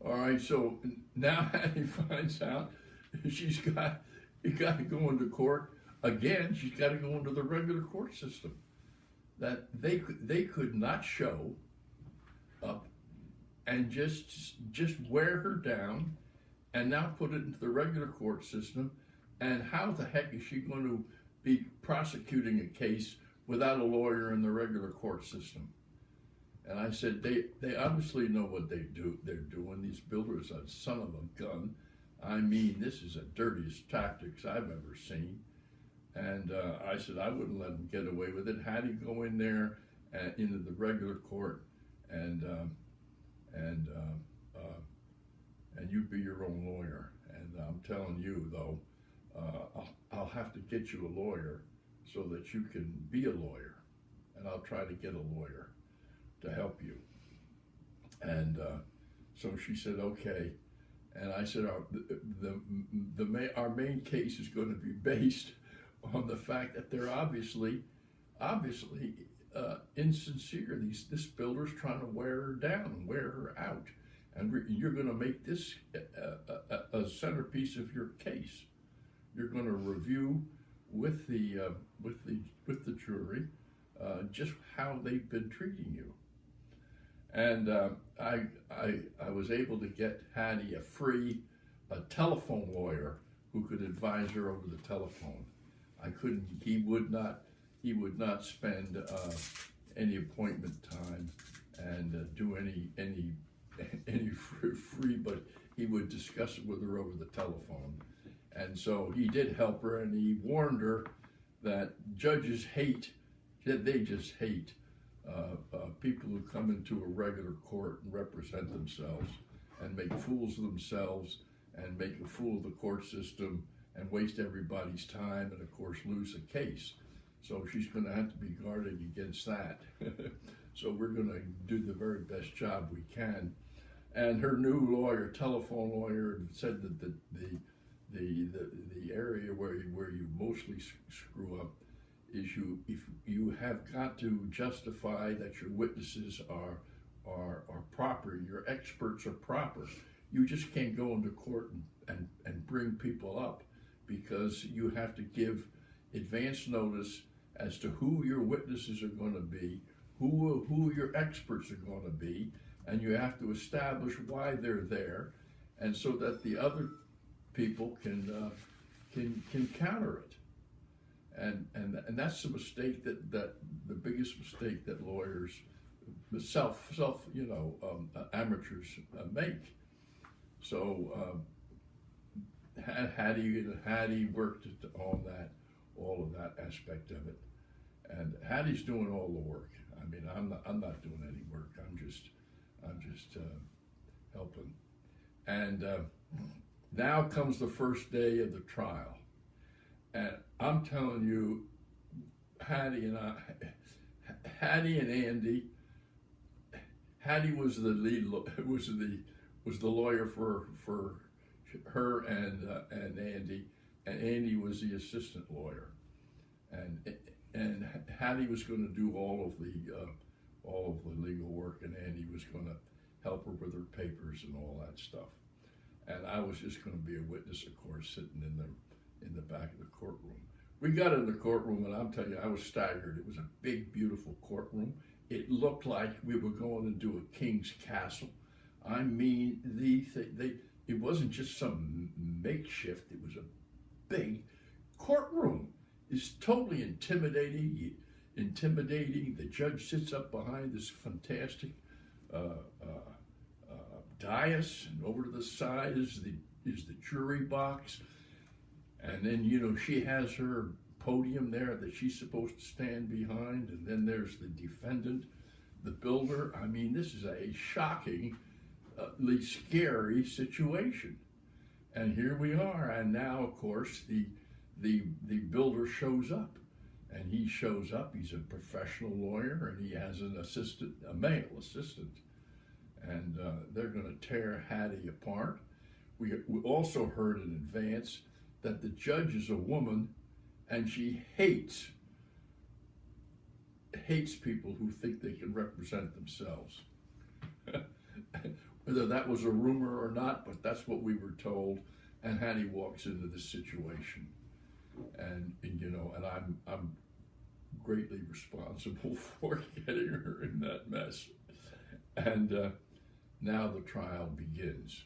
All right, so now Hattie finds out she's got to go into court again. She's got to go into the regular court system. That they could not show up and just wear her down and now put it into the regular court system. And how the heck is she going to be prosecuting a case without a lawyer in the regular court system? And I said, they obviously know what they're doing. These builders are son of a gun. I mean, this is the dirtiest tactics I've ever seen. And I said, I wouldn't let them get away with it. Had he go in there into the regular court and and and you be your own lawyer. And I'm telling you, though, I'll have to get you a lawyer so that you can be a lawyer. And I'll try to get a lawyer to help you. And so she said, okay. And I said, our main case is going to be based on the fact that they're obviously insincere. This builder's trying to wear her down and wear her out. And you're going to make this a centerpiece of your case. You're going to review with the jury just how they've been treating you. And I was able to get Hattie a telephone lawyer who could advise her over the telephone. I couldn't. He would not spend any appointment time and do any free, but he would discuss it with her over the telephone. And so he did help her, and he warned her that judges they just hate people who come into a regular court and represent themselves and make fools of themselves and make a fool of the court system and waste everybody's time and, of course, lose a case. So she's going to have to be guarded against that. So we're going to do the very best job we can. And her new lawyer, telephone lawyer, said that the area where you mostly screw up is if you have got to justify that your witnesses are proper, your experts are proper. You just can't go into court and bring people up, because you have to give advance notice as to who your witnesses are going to be, who your experts are going to be, and you have to establish why they're there, and so that the other people can counter it. And that's the mistake that the biggest mistake that lawyers, amateurs make. So Hattie worked on all of that aspect of it, and Hattie's doing all the work. I mean, I'm not doing any work. I'm just helping. And now comes the first day of the trial. And I'm telling you, Hattie and Andy. Hattie was the lead, was the lawyer for her and Andy, and Andy was the assistant lawyer, and Hattie was going to do all of the legal work, and Andy was going to help her with her papers and all that stuff, and I was just going to be a witness, of course, sitting in the back of the courtroom. We got in the courtroom, and I'm telling you, I was staggered. It was a big, beautiful courtroom. It looked like we were going into a king's castle. I mean, it wasn't just some makeshift. It was a big courtroom. It's totally intimidating. The judge sits up behind this fantastic dais, and over to the side is the jury box. And then, she has her podium there that she's supposed to stand behind. And then there's the defendant, the builder. I mean, this is a shockingly scary situation. And here we are. And now, of course, the builder shows up. And he shows up. He's a professional lawyer, and he has an assistant, a male assistant. And they're going to tear Hattie apart. We also heard in advance that the judge is a woman, and she hates people who think they can represent themselves. whether that was a rumor or not, but that's what we were told. And Hattie walks into this situation, and and I'm greatly responsible for getting her in that mess. And now the trial begins.